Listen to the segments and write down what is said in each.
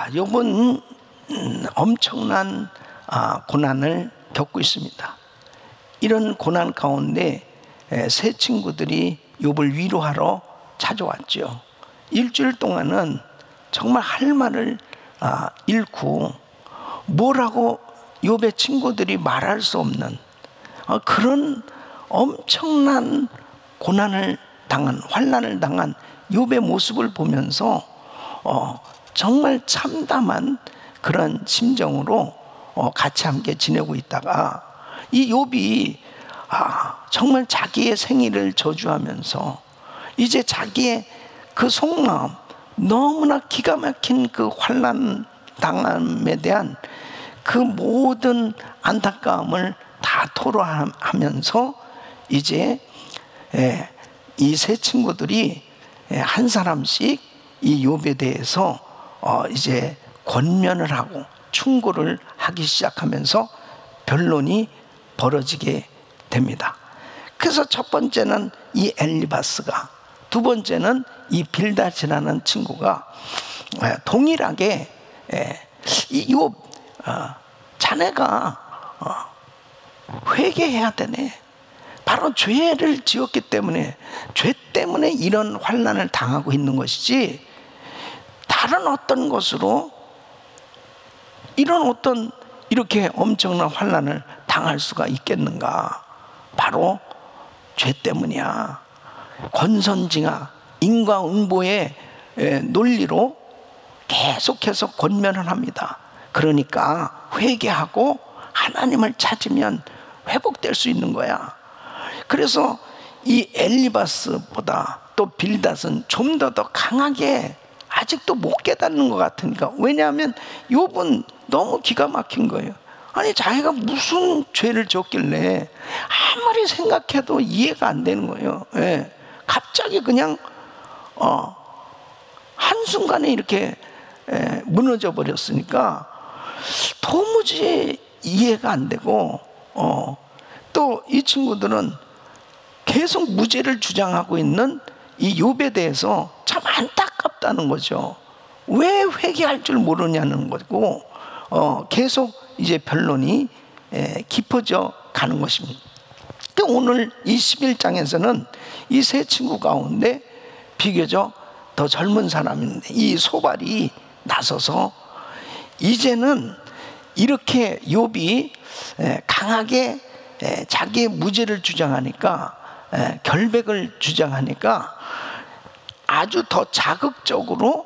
욥은 엄청난 고난을 겪고 있습니다. 이런 고난 가운데 세 친구들이 욥을 위로하러 찾아왔죠. 일주일 동안은 정말 할 말을 잃고 뭐라고 욥의 친구들이 말할 수 없는 그런 엄청난 고난을 당한, 환난을 당한 욥의 모습을 보면서 정말 참담한 그런 심정으로 같이 함께 지내고 있다가 이 욥이 정말 자기의 생일을 저주하면서 이제 자기의 그 속마음, 너무나 기가 막힌 그 환난 당함에 대한 그 모든 안타까움을 다 토로하면서 이제 이 세 친구들이 한 사람씩 이 욥에 대해서 이제 권면을 하고 충고를 하기 시작하면서 변론이 벌어지게 됩니다. 그래서 첫 번째는 이 엘리바스가, 두 번째는 이 빌닷이라는 친구가 동일하게 이 욥, 자네가 회개해야 되네. 바로 죄를 지었기 때문에, 죄 때문에 이런 환난을 당하고 있는 것이지 다른 어떤 것으로 이런 어떤 이렇게 엄청난 환난을 당할 수가 있겠는가. 바로 죄 때문이야. 권선징악, 인과응보의 논리로 계속해서 권면을 합니다. 그러니까 회개하고 하나님을 찾으면 회복될 수 있는 거야. 그래서 이 엘리바스보다 또 빌닷은 좀 더 강하게 아직도 못 깨닫는 것 같으니까. 왜냐하면 욥은 너무 기가 막힌 거예요. 아니 자기가 무슨 죄를 졌길래 아무리 생각해도 이해가 안 되는 거예요. 갑자기 그냥 한순간에 이렇게 무너져 버렸으니까 도무지 이해가 안 되고, 또 이 친구들은 계속 무죄를 주장하고 있는 이 욥에 대해서 참 안타깝다는 거죠. 왜 회개할 줄 모르냐는 거고, 계속 이제 변론이 깊어져 가는 것입니다. 오늘 이 11장에서는 이 세 친구 가운데 비교적 더 젊은 사람인데 이 소발이 나서서 이제는 이렇게 욥이 강하게 자기의 무죄를 주장하니까, 결백을 주장하니까 아주 더 자극적으로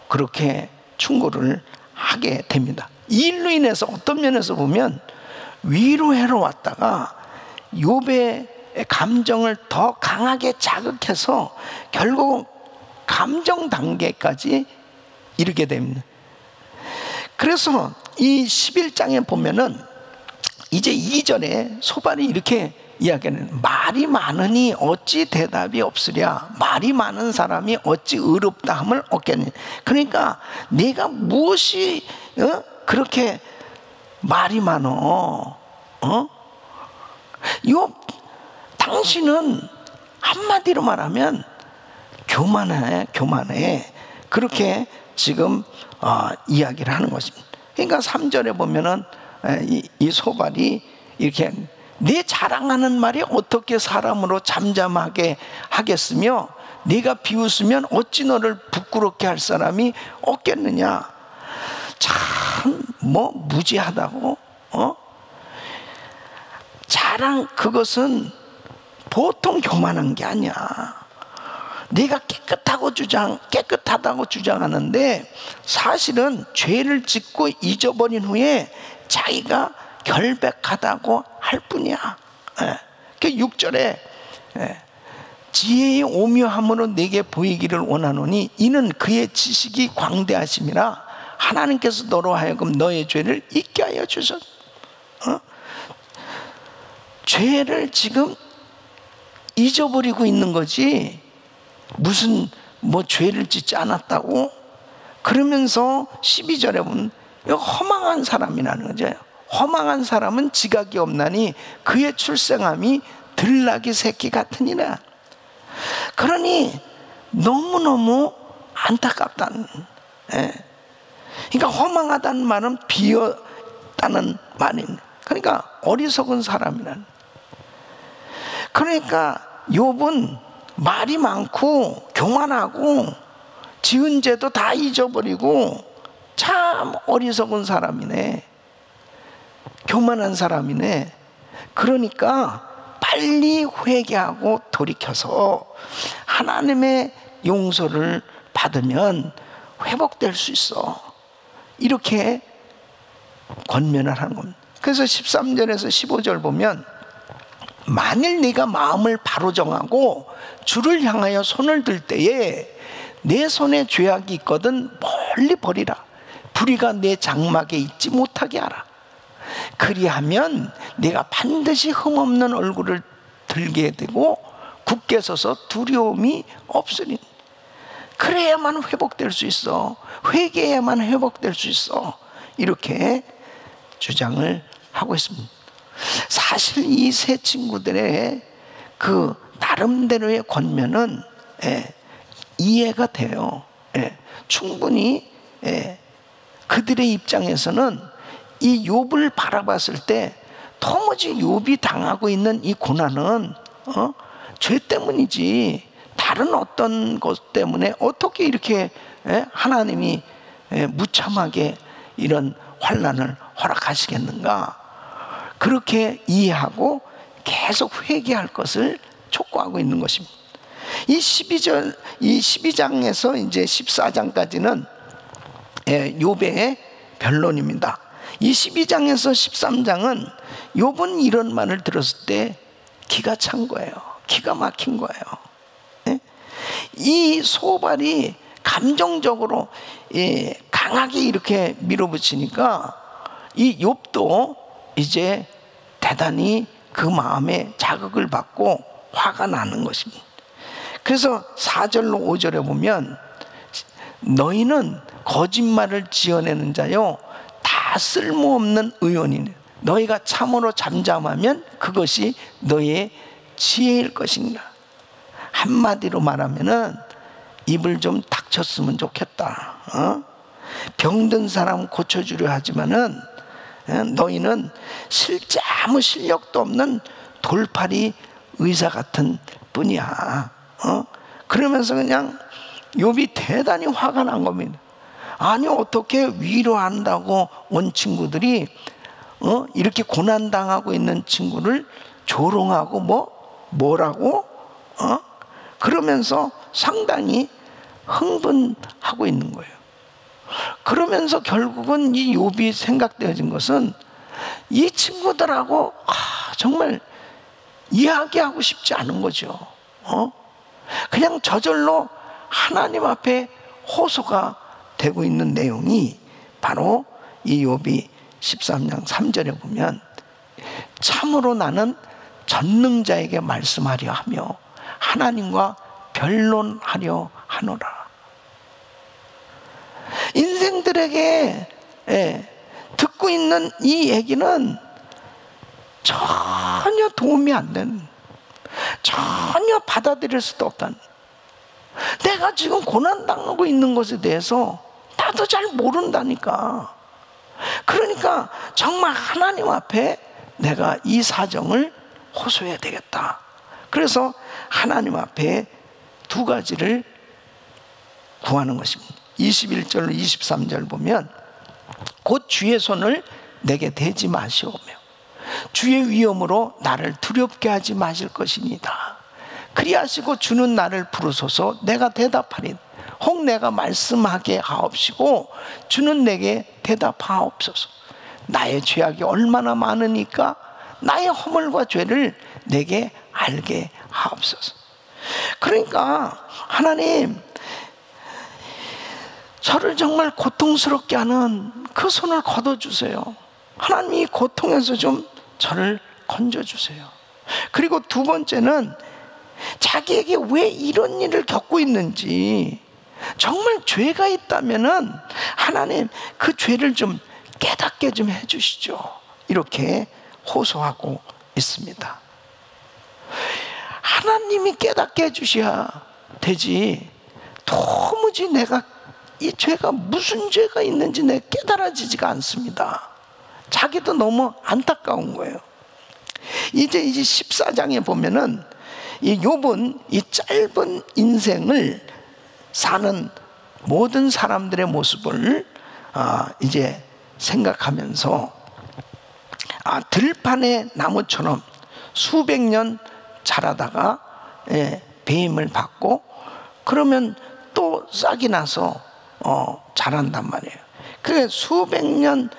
그렇게 충고를 하게 됩니다. 이 일로 인해서 어떤 면에서 보면 위로하러 왔다가 욥의 감정을 더 강하게 자극해서 결국 감정 단계까지 이르게 됩니다. 그래서 이 11장에 보면은 이제 2절에 소발이 이렇게 이야기하는, 말이 많으니 어찌 대답이 없으랴, 말이 많은 사람이 어찌 의롭다 함을 얻겠느냐. 그러니까 네가 무엇이 그렇게 말이 많어? 욥, 당신은 한마디로 말하면 교만해. 그렇게 지금 이야기를 하는 것입니다. 그러니까 3절에 보면은 이 소발이 이렇게, 네 자랑하는 말이 어떻게 사람으로 잠잠하게 하겠으며 네가 비웃으면 어찌 너를 부끄럽게 할 사람이 없겠느냐. 참 무지하다고. 자랑, 그것은 보통 교만한 게 아니야. 네가 깨끗하다고 주장하는데 사실은 죄를 짓고 잊어버린 후에 자기가 결백하다고 할 뿐이야. 그 6절에 지혜의 오묘함으로 내게 보이기를 원하노니 이는 그의 지식이 광대하심이라 하나님께서 너로 하여금 너의 죄를 잊게 하여 주셨. 죄를 지금 잊어버리고 있는 거지 무슨 죄를 짓지 않았다고. 그러면서 12절에 보면 허망한 사람이라는 거죠. 허망한 사람은 지각이 없나니 그의 출생함이 들나귀 새끼 같으니라. 그러니 너무너무 안타깝다는. 그러니까 허망하다는 말은 비었다는 말입니다. 그러니까 어리석은 사람이라는. 그러니까 욥은 말이 많고 교만하고 지은 죄도 다 잊어버리고 참 어리석은 사람이네, 교만한 사람이네. 그러니까 빨리 회개하고 돌이켜서 하나님의 용서를 받으면 회복될 수 있어, 이렇게 권면을 하는 겁니다. 그래서 13절에서 15절 보면, 만일 네가 마음을 바로 정하고 주를 향하여 손을 들 때에 내 손에 죄악이 있거든 멀리 버리라. 불의가 내 장막에 있지 못하게 하라. 그리하면 네가 반드시 흠없는 얼굴을 들게 되고 굳게 서서 두려움이 없으니. 그래야만 회복될 수 있어, 회개해야만 회복될 수 있어, 이렇게 주장을 하고 있습니다. 사실 이 세 친구들의 그 나름대로의 권면은 이해가 돼요. 충분히 그들의 입장에서는 이 욥을 바라봤을 때 도무지 욥이 당하고 있는 이 고난은 죄 때문이지 다른 어떤 것 때문에 어떻게 이렇게 하나님이 무참하게 이런 환난을 허락하시겠는가, 그렇게 이해하고 계속 회개할 것을 촉구하고 있는 것입니다. 이 12장에서 이제 14장까지는 욥의 변론입니다. 이 12장에서 13장은 욥은 이런 말을 들었을 때 기가 찬 거예요. 기가 막힌 거예요. 이 소발이 감정적으로 강하게 이렇게 밀어붙이니까 이 욥도 이제 대단히 그 마음에 자극을 받고 화가 나는 것입니다. 그래서 4절로 5절에 보면, 너희는 거짓말을 지어내는 자요 다 쓸모없는 의원이네. 너희가 참으로 잠잠하면 그것이 너희의 지혜일 것인가. 한마디로 말하면은 입을 좀 닥쳤으면 좋겠다. 병든 사람 고쳐주려 하지만은 너희는 실제 아무 실력도 없는 돌팔이 의사 같은 뿐이야. 그러면서 그냥 욥이 대단히 화가 난 겁니다. 아니 어떻게 위로한다고 온 친구들이 이렇게 고난당하고 있는 친구를 조롱하고 뭐라고 그러면서 상당히 흥분하고 있는 거예요. 그러면서 결국은 이 욥이 생각되어진 것은 이 친구들하고 정말 이야기하고 싶지 않은 거죠. 그냥 저절로 하나님 앞에 호소가 되고 있는 내용이 바로 이 욥이 13장 3절에 보면, 참으로 나는 전능자에게 말씀하려 하며 하나님과 변론하려 하노라. 인생들에게 듣고 있는 이 얘기는 전혀 도움이 안 되는, 전혀 받아들일 수도 없다는, 내가 지금 고난당하고 있는 것에 대해서 나도 잘 모른다니까. 그러니까 정말 하나님 앞에 내가 이 사정을 호소해야 되겠다. 그래서 하나님 앞에 두 가지를 구하는 것입니다. 21절로 23절 보면, 곧 주의 손을 내게 대지 마시오며 주의 위엄으로 나를 두렵게 하지 마실 것입니다. 그리하시고 주는 나를 부르소서 내가 대답하리. 혹 내가 말씀하게 하옵시고 주는 내게 대답하옵소서. 나의 죄악이 얼마나 많으니까 나의 허물과 죄를 내게 알게 하옵소서. 그러니까 하나님, 저를 정말 고통스럽게 하는 그 손을 걷어주세요. 하나님, 이 고통에서 좀 저를 건져주세요. 그리고 두 번째는 자기에게 왜 이런 일을 겪고 있는지, 정말 죄가 있다면은 하나님 그 죄를 좀 깨닫게 좀 해주시죠. 이렇게 호소하고 있습니다. 하나님이 깨닫게 해주셔야 되지, 도무지 내가 이 죄가 무슨 죄가 있는지 깨달아지지가 않습니다. 자기도 너무 안타까운 거예요. 이제 14장에 보면은 이 욥은 이 짧은 인생을 사는 모든 사람들의 모습을 이제 생각하면서 들판의 나무처럼 수백 년 자라다가 배임을 받고 그러면 또 싹이 나서 자란단 말이에요. 그래 수백 년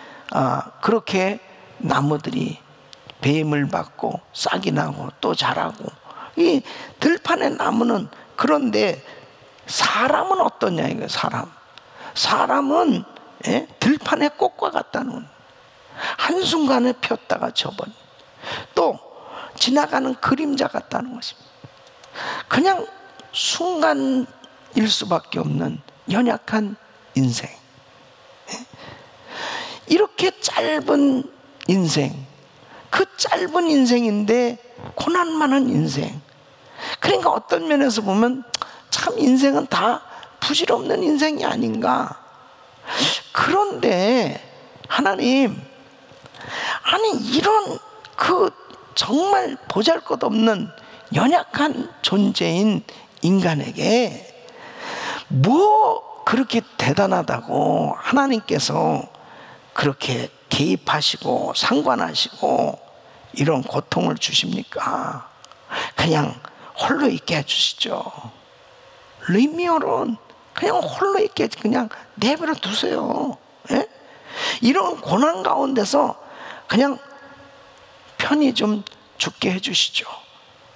그렇게 나무들이 배임을 받고 싹이 나고 또 자라고, 이 들판의 나무는. 그런데 사람은 어떠냐 이거예요. 사람은 들판의 꽃과 같다는, 한순간에 폈다가 져버린, 또 지나가는 그림자 같다는 것입니다. 그냥 순간일 수밖에 없는 연약한 인생. 이렇게 짧은 인생, 그 짧은 인생인데 고난 많은 인생. 그러니까 어떤 면에서 보면 참 인생은 다 부질없는 인생이 아닌가. 그런데 하나님, 아니 이런 그 정말 보잘것없는 연약한 존재인 인간에게 뭐 그렇게 대단하다고 하나님께서 그렇게 개입하시고 상관하시고 이런 고통을 주십니까? 그냥 홀로 있게 해주시죠. 리미어론 그냥 홀로 있게 그냥 내버려 두세요. 예? 이런 고난 가운데서 그냥 편히 좀 죽게 해주시죠.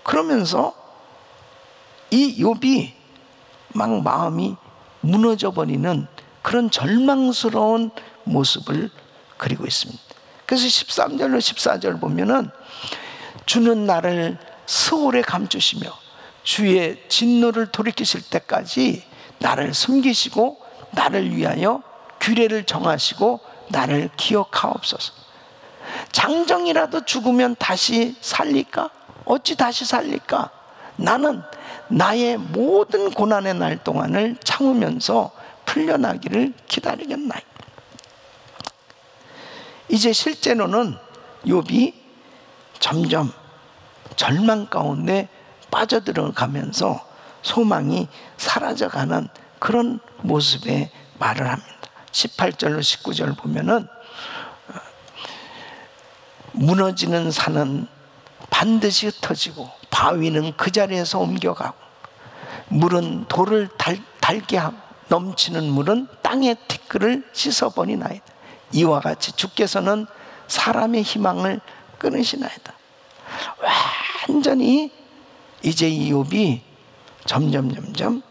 그러면서 이 욥이 막 마음이 무너져 버리는 그런 절망스러운 모습을 그리고 있습니다. 그래서 13절로 14절 보면은 주는 나를 스올에 감추시며 주의 진노를 돌이키실 때까지 나를 숨기시고 나를 위하여 규례를 정하시고 나를 기억하옵소서. 장정이라도 죽으면 다시 살릴까? 어찌 다시 살릴까? 나는 나의 모든 고난의 날 동안을 참으면서 풀려나기를 기다리겠나이다. 이제 실제로는 욥이 점점 절망 가운데 빠져들어가면서 소망이 사라져가는 그런 모습의 말을 합니다. 18절로 19절 보면은 무너지는 산은 반드시 흩어지고 바위는 그 자리에서 옮겨가고 물은 돌을 닳게 하고 넘치는 물은 땅의 티끌을 씻어버리나이다. 이와 같이 주께서는 사람의 희망을 끊으시나이다. 완전히 이제 이 욥이 점점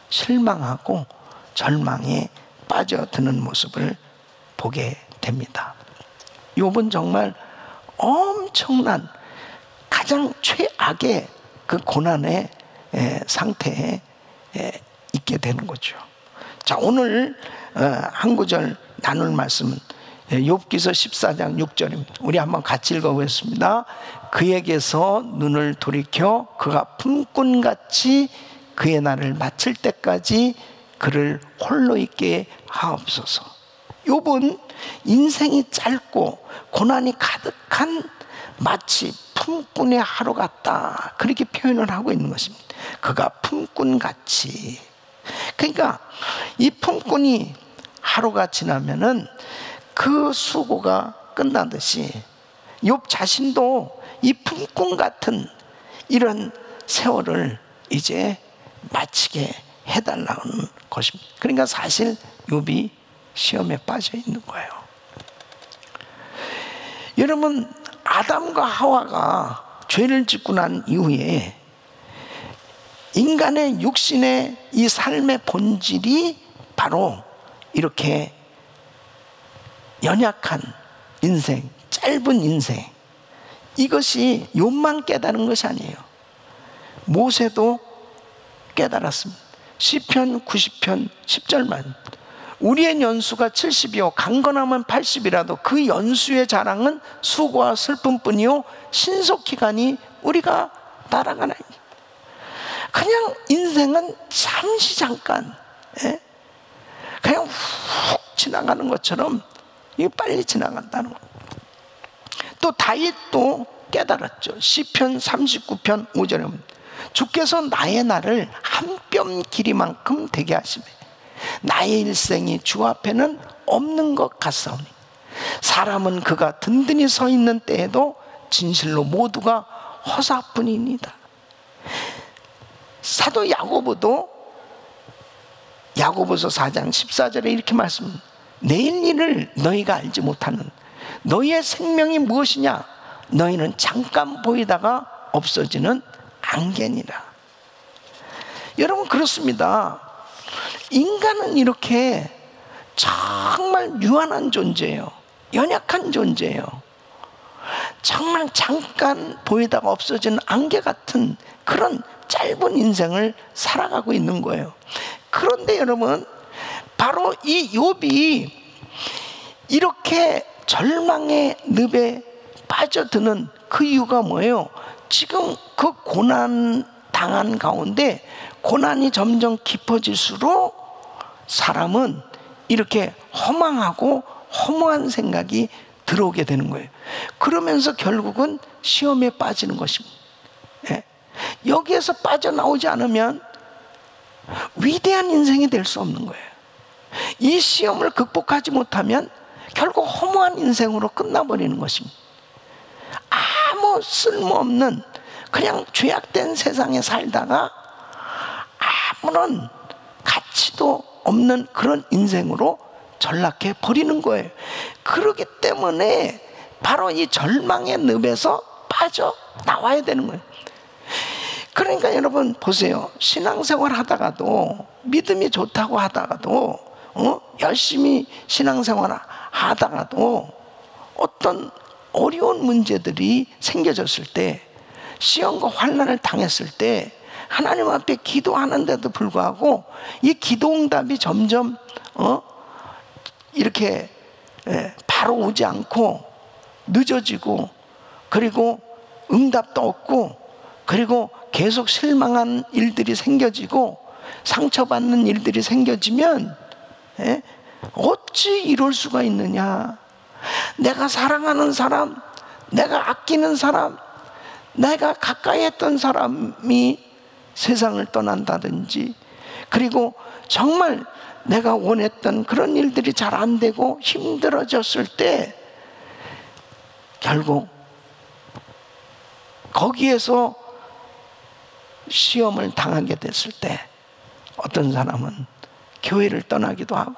실망하고 절망에 빠져드는 모습을 보게 됩니다. 욥은 정말 엄청난 가장 최악의 그 고난의 상태에 있게 되는 거죠. 자, 오늘 한 구절 나눌 말씀은 욥기서 14장 6절입니다. 우리 한번 같이 읽어보겠습니다. 그에게서 눈을 돌이켜 그가 품꾼같이 그의 날을 마칠 때까지 그를 홀로 있게 하옵소서. 욥은 인생이 짧고 고난이 가득한 마치 품꾼의 하루 같다, 그렇게 표현을 하고 있는 것입니다. 그가 품꾼같이. 그러니까 이 품꾼이 하루가 지나면은 그 수고가 끝나듯이 욥 자신도 이 품꾼 같은 이런 세월을 이제 마치게 해달라는 것입니다. 그러니까 사실 욥이 시험에 빠져 있는 거예요. 여러분, 아담과 하와가 죄를 짓고 난 이후에 인간의 육신의 이 삶의 본질이 바로 이렇게 연약한 인생, 짧은 인생, 이것이 욥만 깨달은 것이 아니에요. 모세도 깨달았습니다. 시편 90편 10절만 우리의 연수가 70이요 강건하면 80이라도 그 연수의 자랑은 수고와 슬픔뿐이요 신속히 가니 우리가 날아가나니. 그냥 인생은 잠시 잠깐, 그냥 훅 지나가는 것처럼 이게 빨리 지나간다는 거예요. 또 다윗도 깨달았죠. 시편 39편 5절에 보면 주께서 나의 날을 한 뼘 길이만큼 되게 하시매 나의 일생이 주 앞에는 없는 것 같사오니 사람은 그가 든든히 서 있는 때에도 진실로 모두가 허사뿐이니이다. 사도 야고보도 야고보서 4장 14절에 이렇게 말씀합니다. 내일 일을 너희가 알지 못하는 너희의 생명이 무엇이냐? 너희는 잠깐 보이다가 없어지는 안개니라. 여러분, 그렇습니다. 인간은 이렇게 정말 유한한 존재예요. 연약한 존재예요. 정말 잠깐 보이다가 없어지는 안개 같은 그런 짧은 인생을 살아가고 있는 거예요. 그런데 여러분, 바로 이 욥이 이렇게 절망의 늪에 빠져드는 그 이유가 뭐예요? 지금 그 고난 당한 가운데 고난이 점점 깊어질수록 사람은 이렇게 허망하고 허무한 생각이 들어오게 되는 거예요. 그러면서 결국은 시험에 빠지는 것입니다. 여기에서 빠져나오지 않으면 위대한 인생이 될 수 없는 거예요. 이 시험을 극복하지 못하면 결국 허무한 인생으로 끝나버리는 것입니다. 아무 쓸모없는 그냥 죄악된 세상에 살다가 아무런 가치도 없는 그런 인생으로 전락해 버리는 거예요. 그렇기 때문에 바로 이 절망의 늪에서 빠져나와야 되는 거예요. 그러니까 여러분 보세요. 신앙생활 하다가도 믿음이 좋다고 하다가도 열심히 신앙생활 하다가도 어떤 어려운 문제들이 생겨졌을 때, 시험과 환난을 당했을 때 하나님 앞에 기도하는데도 불구하고 이 기도응답이 점점 이렇게 바로 오지 않고 늦어지고, 그리고 응답도 없고, 그리고 계속 실망한 일들이 생겨지고 상처받는 일들이 생겨지면 어찌 이럴 수가 있느냐. 내가 사랑하는 사람, 내가 아끼는 사람, 내가 가까이 했던 사람이 세상을 떠난다든지, 그리고 정말 내가 원했던 그런 일들이 잘 안 되고 힘들어졌을 때 결국 거기에서 시험을 당하게 됐을 때 어떤 사람은 교회를 떠나기도 하고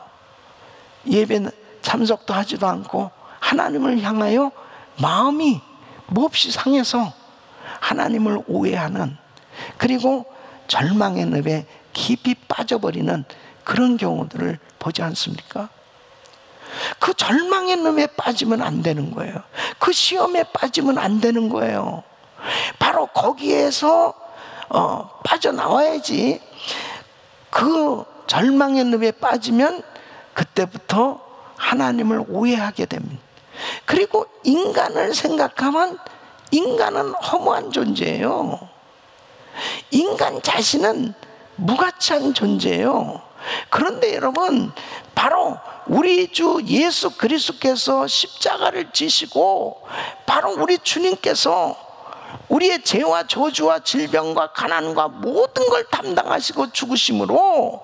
예배 참석도 하지도 않고 하나님을 향하여 마음이 몹시 상해서 하나님을 오해하는, 그리고 절망의 늪에 깊이 빠져버리는 그런 경우들을 보지 않습니까? 그 절망의 늪에 빠지면 안 되는 거예요. 그 시험에 빠지면 안 되는 거예요. 바로 거기에서 빠져나와야지. 그 절망의 늪에 빠지면 그때부터 하나님을 오해하게 됩니다. 그리고 인간을 생각하면 인간은 허무한 존재예요. 인간 자신은 무가치한 존재예요. 그런데 여러분, 바로 우리 주 예수 그리스도께서 십자가를 지시고 바로 우리 주님께서 우리의 죄와 저주와 질병과 가난과 모든 걸 담당하시고 죽으심으로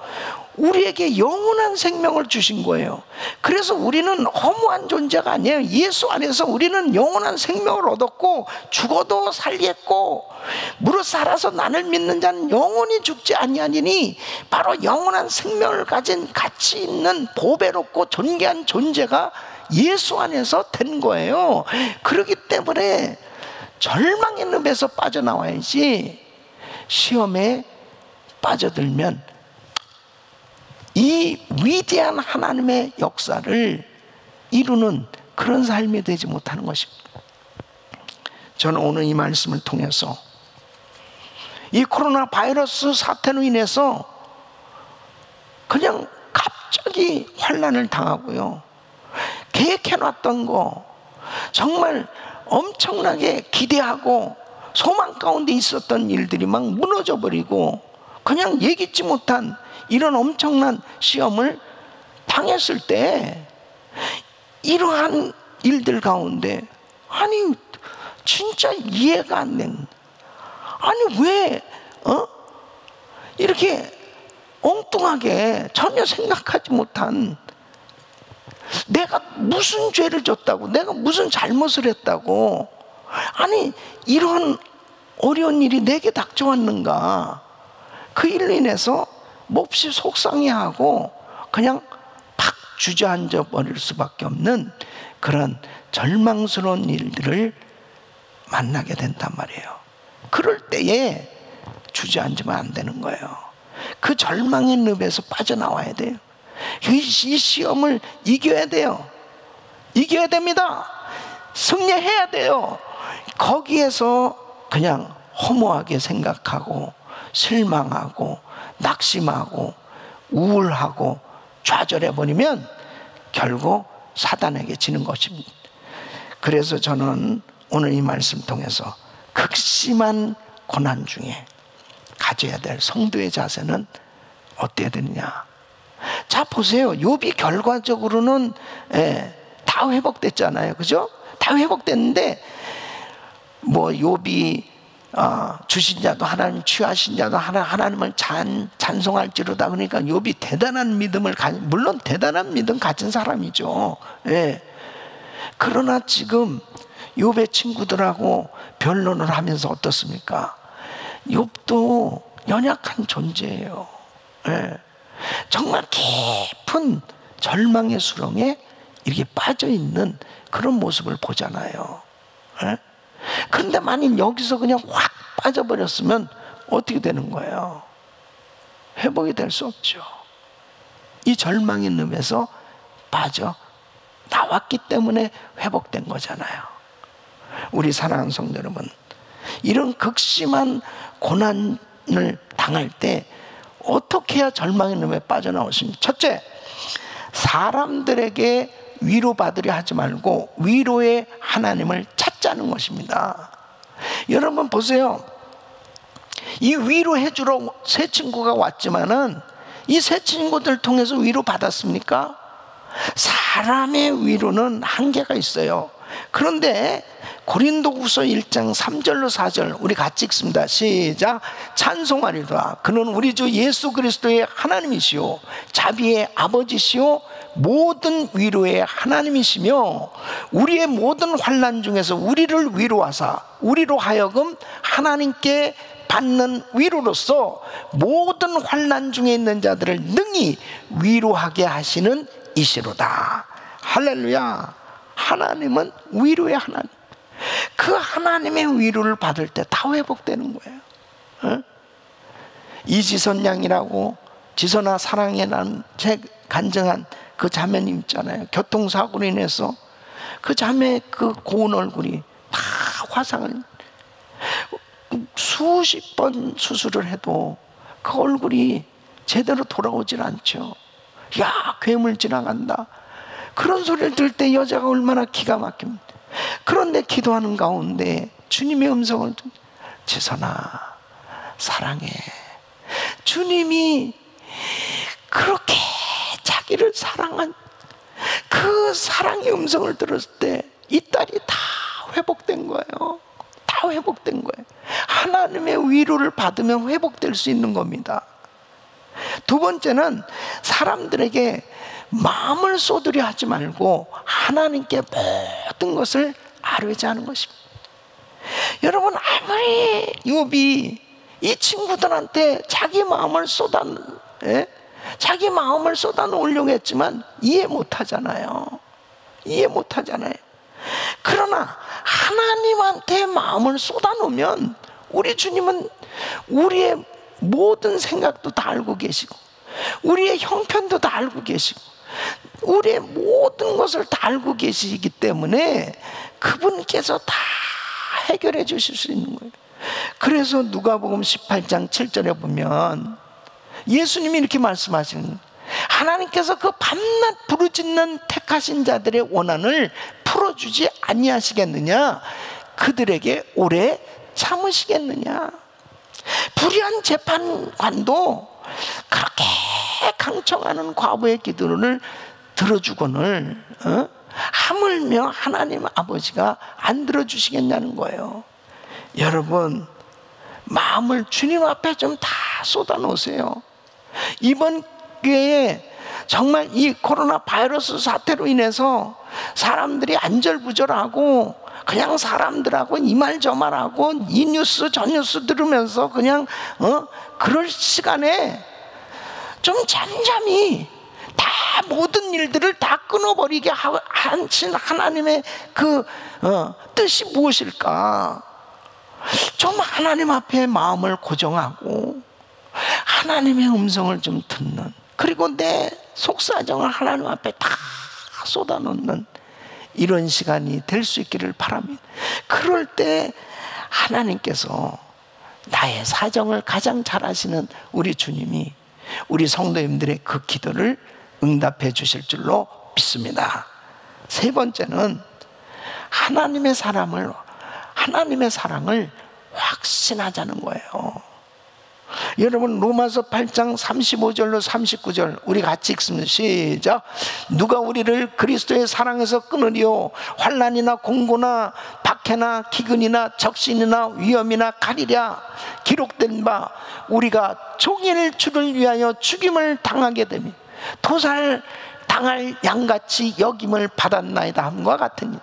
우리에게 영원한 생명을 주신 거예요. 그래서 우리는 허무한 존재가 아니에요. 예수 안에서 우리는 영원한 생명을 얻었고, 죽어도 살겠고 무릇 살아서 나를 믿는 자는 영원히 죽지 아니하니니, 바로 영원한 생명을 가진 가치 있는 보배롭고 존귀한 존재가 예수 안에서 된 거예요. 그렇기 때문에 절망의 늪에서 빠져나와야지, 시험에 빠져들면 이 위대한 하나님의 역사를 이루는 그런 삶이 되지 못하는 것입니다. 저는 오늘 이 말씀을 통해서 이 코로나 바이러스 사태로 인해서 그냥 갑자기 환난을 당하고요, 계획해놨던 거 정말 엄청나게 기대하고 소망 가운데 있었던 일들이 막 무너져 버리고 그냥 예기치 못한 이런 엄청난 시험을 당했을 때 이러한 일들 가운데 아니 진짜 이해가 안 되는, 아니 왜 이렇게 엉뚱하게 전혀 생각하지 못한, 내가 무슨 죄를 졌다고, 내가 무슨 잘못을 했다고, 아니 이런 어려운 일이 내게 닥쳐왔는가, 그 일로 인해서 몹시 속상해하고 그냥 팍 주저앉아 버릴 수밖에 없는 그런 절망스러운 일들을 만나게 된단 말이에요. 그럴 때에 주저앉으면 안 되는 거예요. 그 절망의 늪에서 빠져나와야 돼요. 이 시험을 이겨야 돼요. 이겨야 됩니다. 승리해야 돼요. 거기에서 그냥 허무하게 생각하고 실망하고 낙심하고 우울하고 좌절해버리면 결국 사단에게 지는 것입니다. 그래서 저는 오늘 이 말씀 통해서 극심한 고난 중에 가져야 될 성도의 자세는 어때야 되느냐. 자 보세요. 욥이 결과적으로는 다 회복됐잖아요. 그죠? 다 회복됐는데 뭐 욥이 주신 자도 하나님, 취하신 자도 하나님을 찬송할지로다. 그러니까 욥이 대단한 믿음을 물론 대단한 믿음 가진 사람이죠. 그러나 지금 욥의 친구들하고 변론을 하면서 어떻습니까? 욥도 연약한 존재예요. 정말 깊은 절망의 수렁에 이렇게 빠져있는 그런 모습을 보잖아요. 그런데 만일 여기서 그냥 확 빠져버렸으면 어떻게 되는 거예요? 회복이 될 수 없죠. 이 절망의 늪에서 빠져 나왔기 때문에 회복된 거잖아요. 우리 사랑하는 성도 여러분, 이런 극심한 고난을 당할 때 어떻게 해야 절망의 늪에 빠져나오십니까? 첫째, 사람들에게 위로받으려 하지 말고 위로의 하나님을 찾자는 것입니다. 여러분 보세요. 이 위로해주러 새 친구가 왔지만은 이 새 친구들 통해서 위로받았습니까? 사람의 위로는 한계가 있어요. 그런데 고린도후서 1장 3절로 4절 우리 같이 읽습니다. 시작. 찬송하리로다. 그는 우리 주 예수 그리스도의 하나님이시오 자비의 아버지시오 모든 위로의 하나님이시며 우리의 모든 환난 중에서 우리를 위로하사 우리로 하여금 하나님께 받는 위로로서 모든 환난 중에 있는 자들을 능히 위로하게 하시는 이시로다. 할렐루야. 하나님은 위로의 하나님. 그 하나님의 위로를 받을 때 다 회복되는 거예요. 이지선 양이라고, 지선아 사랑해 난 제 간증한 그 자매님 있잖아요. 교통사고로 인해서 그 자매 그 고운 얼굴이 다 화상을, 수십 번 수술을 해도 그 얼굴이 제대로 돌아오질 않죠. 야, 괴물 지나간다. 그런 소리를 들을 때 여자가 얼마나 기가 막힙니다. 그런데 기도하는 가운데 주님의 음성을 지선아 사랑해. 주님이 그렇게 자기를 사랑한 그 사랑의 음성을 들었을 때 이 딸이 다 회복된 거예요. 다 회복된 거예요. 하나님의 위로를 받으면 회복될 수 있는 겁니다. 두 번째는 사람들에게 마음을 쏟으려 하지 말고 하나님께 모든 것을 아뢰자 하는 것입니다. 여러분, 아무리 욥이 이 친구들한테 자기 마음을 쏟아놓으려고 했지만 이해 못하잖아요. 이해 못하잖아요. 그러나 하나님한테 마음을 쏟아놓으면 우리 주님은 우리의 모든 생각도 다 알고 계시고 우리의 형편도 다 알고 계시고 우리의 모든 것을 다 알고 계시기 때문에 그분께서 다 해결해 주실 수 있는 거예요. 그래서 누가복음 18장 7절에 보면 예수님이 이렇게 말씀하시는 거예요. 하나님께서 그 밤낮 부르짖는 택하신 자들의 원한을 풀어주지 아니하시겠느냐? 그들에게 오래 참으시겠느냐? 불의한 재판관도 그렇게 강청하는 과부의 기도를 들어주거늘 하물며 하나님 아버지가 안 들어주시겠냐는 거예요. 여러분, 마음을 주님 앞에 좀 다 쏟아 놓으세요. 이번 기회에 정말 이 코로나 바이러스 사태로 인해서 사람들이 안절부절하고 그냥 사람들하고 이 말 저 말하고 이 뉴스 저 뉴스 들으면서 그냥 그럴 시간에 좀 잠잠히 다 모든 일들을 다 끊어버리게 하신 하나님의 그 뜻이 무엇일까? 좀 하나님 앞에 마음을 고정하고 하나님의 음성을 좀 듣는, 그리고 내 속사정을 하나님 앞에 다 쏟아놓는 이런 시간이 될 수 있기를 바랍니다. 그럴 때 하나님께서 나의 사정을 가장 잘 아시는 우리 주님이 우리 성도님들의 그 기도를 응답해 주실 줄로 믿습니다. 세 번째는 하나님의 사랑을 확신하자는 거예요. 여러분, 로마서 8장 35절로 39절 우리 같이 읽습니다. 시작. 누가 우리를 그리스도의 사랑에서 끊으리요? 환난이나 공고나 박해나 기근이나 적신이나 위험이나 가리랴. 기록된 바 우리가 종일 주를 위하여 죽임을 당하게 되며 도살 당할 양같이 여김을 받았나이다 함과 같으니,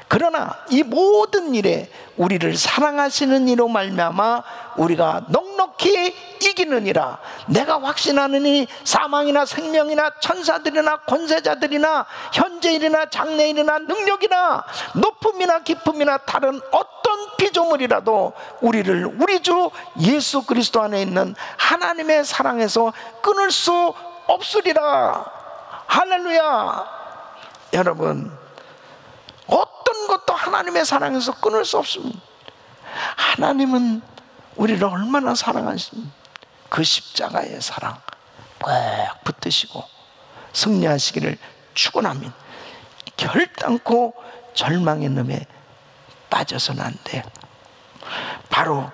그러나 이 모든 일에 우리를 사랑하시는 이로 말미암아 우리가 넉넉히 이기느니라. 내가 확신하느니 사망이나 생명이나 천사들이나 권세자들이나 현재일이나 장래일이나 능력이나 높음이나 깊음이나 다른 어떤 피조물이라도 우리를 우리 주 예수 그리스도 안에 있는 하나님의 사랑에서 끊을 수 없으리라. 할렐루야. 여러분, 어떤 것도 하나님의 사랑에서 끊을 수 없습니다. 하나님은 우리를 얼마나 사랑하십니까? 그 십자가의 사랑 꼭 붙드시고 승리하시기를 축원합니다. 결단코 절망의 놈에 빠져서는 안 돼요. 바로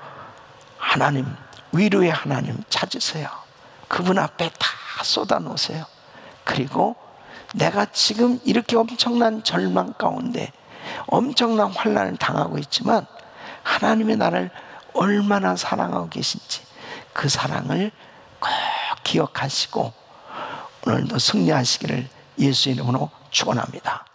하나님, 위로의 하나님 찾으세요. 그분 앞에 다 쏟아놓으세요. 그리고 내가 지금 이렇게 엄청난 절망 가운데 엄청난 환난을 당하고 있지만 하나님의 나를 얼마나 사랑하고 계신지 그 사랑을 꼭 기억하시고 오늘도 승리하시기를 예수 이름으로 축원합니다.